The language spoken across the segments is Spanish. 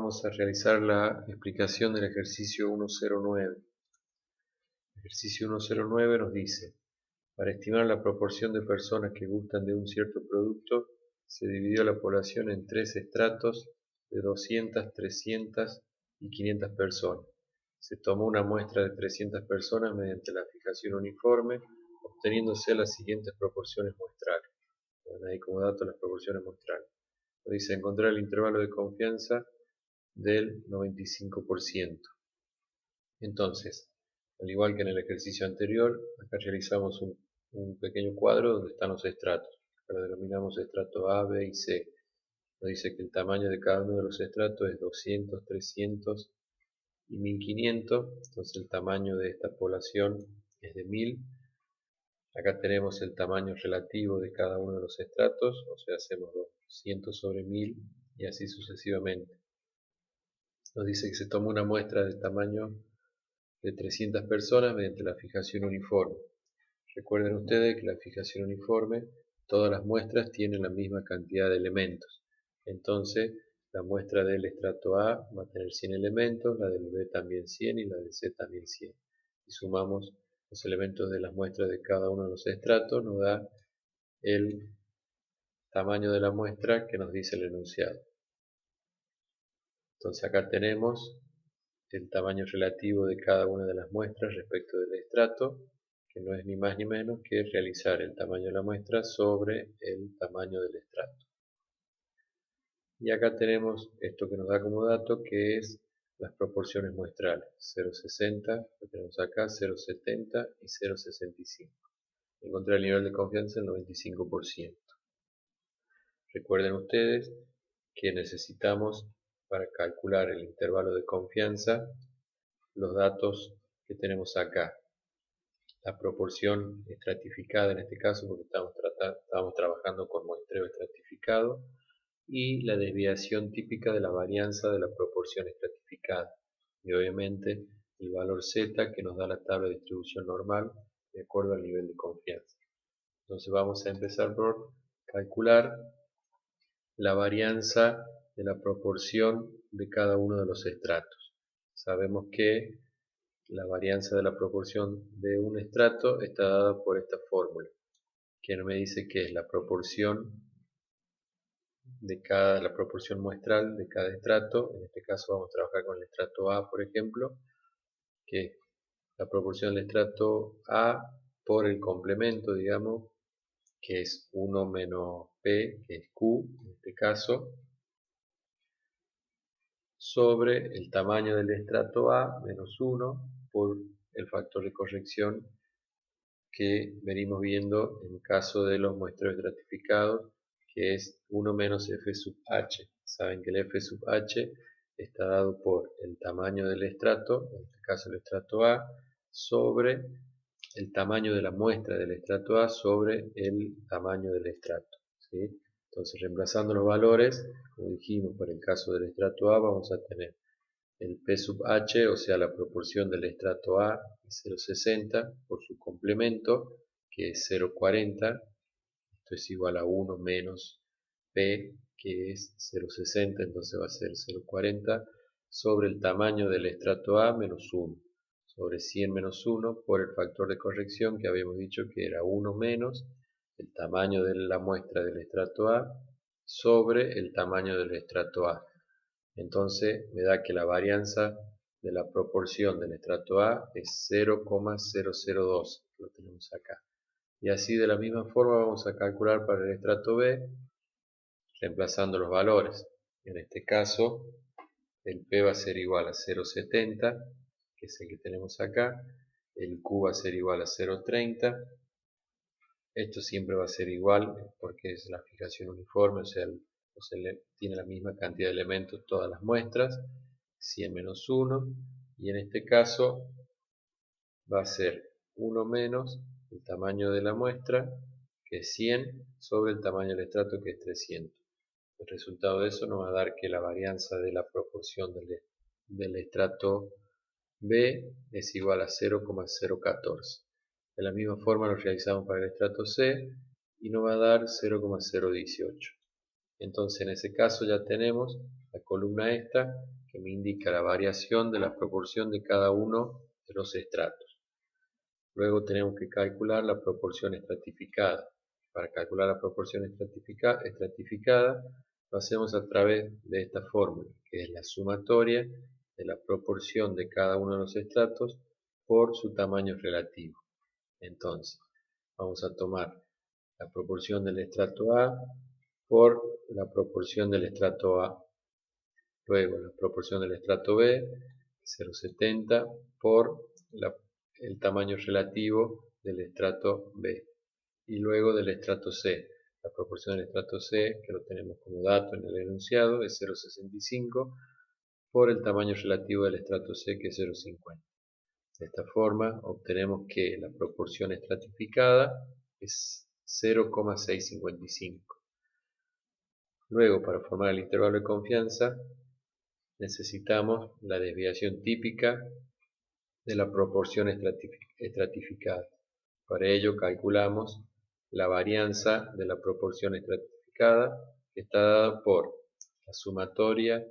vamos a realizar la explicación del ejercicio 109. El ejercicio 109 nos dice: para estimar la proporción de personas que gustan de un cierto producto, se dividió la población en tres estratos de 200, 300 y 500 personas. Se tomó una muestra de 300 personas mediante la fijación uniforme, obteniéndose las siguientes proporciones muestrales. Bueno, ahí como dato las proporciones muestrales. Nos dice encontrar el intervalo de confianza del 95%. Entonces, al igual que en el ejercicio anterior, acá realizamos un pequeño cuadro donde están los estratos. Lo denominamos estrato A, B y C. Nos dice que el tamaño de cada uno de los estratos es 200, 300 y 1500. Entonces el tamaño de esta población es de 1000. Acá tenemos el tamaño relativo de cada uno de los estratos, o sea, hacemos 200 sobre 1000 y así sucesivamente. Nos dice que se toma una muestra del tamaño de 300 personas mediante la fijación uniforme. Recuerden ustedes que la fijación uniforme, todas las muestras tienen la misma cantidad de elementos. Entonces, la muestra del estrato A va a tener 100 elementos, la del B también 100 y la del C también 100. Si sumamos los elementos de las muestras de cada uno de los estratos, nos da el tamaño de la muestra que nos dice el enunciado. Entonces acá tenemos el tamaño relativo de cada una de las muestras respecto del estrato, que no es ni más ni menos que realizar el tamaño de la muestra sobre el tamaño del estrato. Y acá tenemos esto que nos da como dato, que es las proporciones muestrales: 0,60, lo tenemos acá, 0,70 y 0,65. Encontrar el nivel de confianza del 95%. Recuerden ustedes que necesitamos, para calcular el intervalo de confianza, los datos que tenemos acá. La proporción estratificada en este caso, porque estamos trabajando con muestreo estratificado, y la desviación típica de la varianza de la proporción estratificada, y obviamente el valor z que nos da la tabla de distribución normal de acuerdo al nivel de confianza. Entonces vamos a empezar por calcular la varianza de la proporción de cada uno de los estratos. Sabemos que la varianza de la proporción de un estrato está dada por esta fórmula, que me dice que es la proporción la proporción muestral de cada estrato. En este caso vamos a trabajar con el estrato A, por ejemplo, que es la proporción del estrato A por el complemento, digamos, que es 1 menos P, que es Q en este caso, sobre el tamaño del estrato A menos 1 por el factor de corrección que venimos viendo en caso de los muestreos estratificados, que es 1 menos f sub h. Saben que el f sub h está dado por el tamaño del estrato, en este caso el estrato A, sobre el tamaño de la muestra del estrato A sobre el tamaño del estrato, ¿sí? Entonces, reemplazando los valores, como dijimos, para el caso del estrato A vamos a tener el P sub h, o sea la proporción del estrato A es 0,60 por su complemento, que es 0,40. Esto es igual a 1 menos P, que es 0,60, entonces va a ser 0,40 sobre el tamaño del estrato A menos 1, sobre 100 menos 1 por el factor de corrección que habíamos dicho que era 1 menos el tamaño de la muestra del estrato A sobre el tamaño del estrato A. Entonces me da que la varianza de la proporción del estrato A es 0,002, lo tenemos acá. Y así de la misma forma vamos a calcular para el estrato B, reemplazando los valores. En este caso, el P va a ser igual a 0,70, que es el que tenemos acá. El Q va a ser igual a 0,30. Esto siempre va a ser igual porque es la fijación uniforme, o sea, tiene la misma cantidad de elementos todas las muestras, 100 menos 1, y en este caso va a ser 1 menos el tamaño de la muestra, que es 100, sobre el tamaño del estrato, que es 300. El resultado de eso nos va a dar que la varianza de la proporción del estrato B es igual a 0,014. De la misma forma lo realizamos para el estrato C y nos va a dar 0,018. Entonces en ese caso ya tenemos la columna esta, que me indica la variación de la proporción de cada uno de los estratos. Luego tenemos que calcular la proporción estratificada. Para calcular la proporción estratificada lo hacemos a través de esta fórmula, que es la sumatoria de la proporción de cada uno de los estratos por su tamaño relativo. Entonces, vamos a tomar la proporción del estrato A por la proporción del estrato A. Luego la proporción del estrato B, 0,70, por el tamaño relativo del estrato B. Y luego del estrato C. La proporción del estrato C, que lo tenemos como dato en el enunciado, es 0,65 por el tamaño relativo del estrato C, que es 0,50. De esta forma obtenemos que la proporción estratificada es 0,655. Luego, para formar el intervalo de confianza, necesitamos la desviación típica de la proporción estratificada. Para ello calculamos la varianza de la proporción estratificada, que está dada por la sumatoria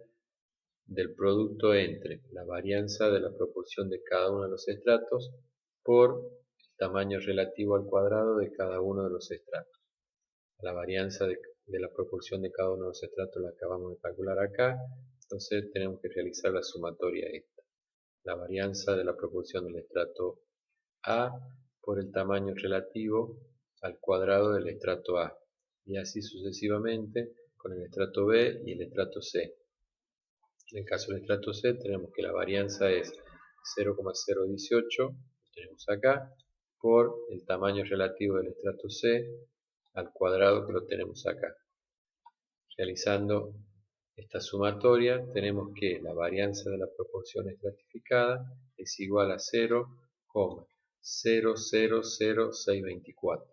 del producto entre la varianza de la proporción de cada uno de los estratos por el tamaño relativo al cuadrado de cada uno de los estratos. La varianza de la proporción de cada uno de los estratos la acabamos de calcular acá, entonces tenemos que realizar la sumatoria esta. La varianza de la proporción del estrato A por el tamaño relativo al cuadrado del estrato A, y así sucesivamente con el estrato B y el estrato C. En el caso del estrato C tenemos que la varianza es 0,018, lo tenemos acá, por el tamaño relativo del estrato C al cuadrado, que lo tenemos acá. Realizando esta sumatoria tenemos que la varianza de la proporción estratificada es igual a 0,000624.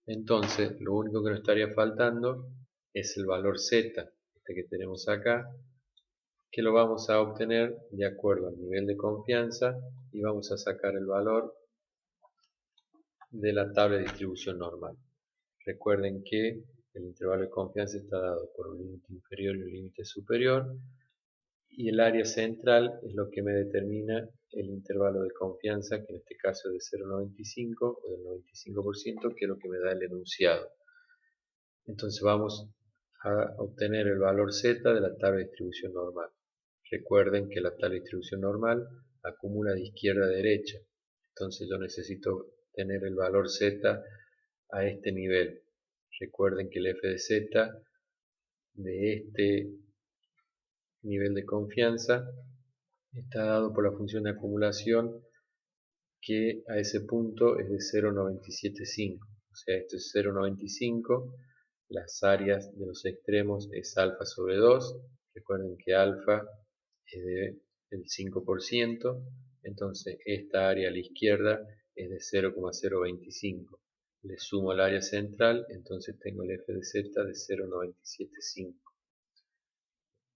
Entonces lo único que nos estaría faltando es el valor z, este que tenemos acá, que lo vamos a obtener de acuerdo al nivel de confianza y vamos a sacar el valor de la tabla de distribución normal. Recuerden que el intervalo de confianza está dado por un límite inferior y un límite superior, y el área central es lo que me determina el intervalo de confianza, que en este caso es de 0,95 o del 95%, que es lo que me da el enunciado. Entonces vamos a obtener el valor z de la tabla de distribución normal. Recuerden que la tabla de distribución normal acumula de izquierda a derecha, entonces yo necesito tener el valor z a este nivel. Recuerden que el f de z de este nivel de confianza está dado por la función de acumulación, que a ese punto es de 0,975. O sea, esto es 0,95. Las áreas de los extremos es alfa sobre 2. Recuerden que alfa es del 5%. Entonces esta área a la izquierda es de 0,025. Le sumo al área central, entonces tengo el f de z de 0,975.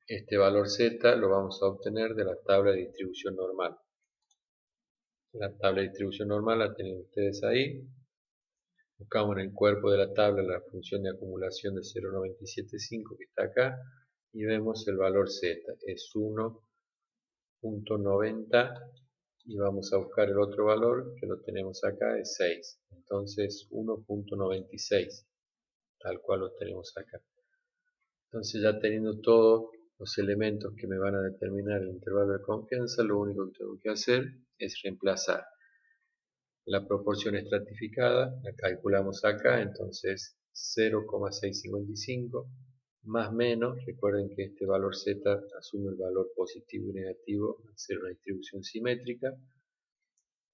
Este valor z lo vamos a obtener de la tabla de distribución normal. La tabla de distribución normal la tienen ustedes ahí. Buscamos en el cuerpo de la tabla la función de acumulación de 0,975 que está acá y vemos el valor z, es 1,90, y vamos a buscar el otro valor que lo tenemos acá, es 6. Entonces 1,96, tal cual lo tenemos acá. Entonces, ya teniendo todos los elementos que me van a determinar el intervalo de confianza, lo único que tengo que hacer es reemplazar la proporción estratificada, la calculamos acá, entonces 0,655 más menos, recuerden que este valor z asume el valor positivo y negativo al ser una distribución simétrica,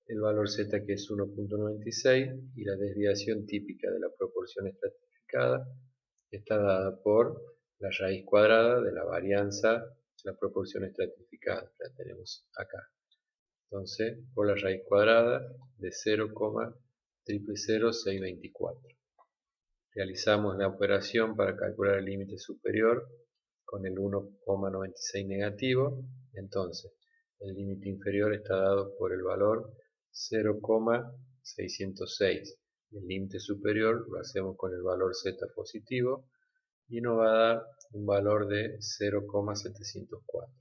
el valor z que es 1,96, y la desviación típica de la proporción estratificada está dada por la raíz cuadrada de la varianza de la proporción estratificada, la tenemos acá. Entonces, por la raíz cuadrada de 0,000624. Realizamos la operación para calcular el límite superior con el 1,96 negativo. Entonces, el límite inferior está dado por el valor 0,606. El límite superior lo hacemos con el valor z positivo y nos va a dar un valor de 0,704.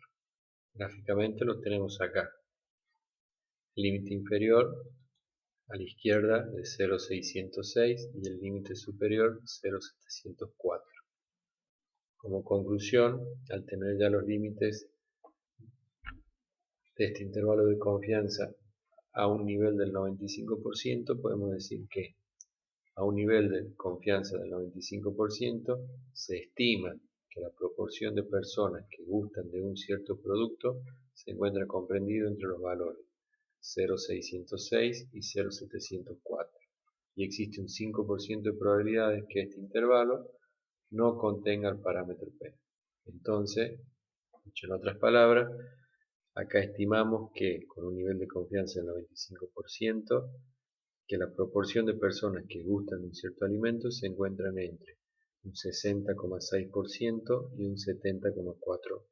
Gráficamente lo tenemos acá. El límite inferior a la izquierda de 0,606 y el límite superior 0,704. Como conclusión, al tener ya los límites de este intervalo de confianza a un nivel del 95%, podemos decir que a un nivel de confianza del 95% se estima que la proporción de personas que gustan de un cierto producto se encuentra comprendido entre los valores 0,606 y 0,704 y existe un 5% de probabilidades que este intervalo no contenga el parámetro P. Entonces, dicho en otras palabras, acá estimamos que con un nivel de confianza del 95%, que la proporción de personas que gustan de un cierto alimento se encuentran entre un 60,6% y un 70,4%.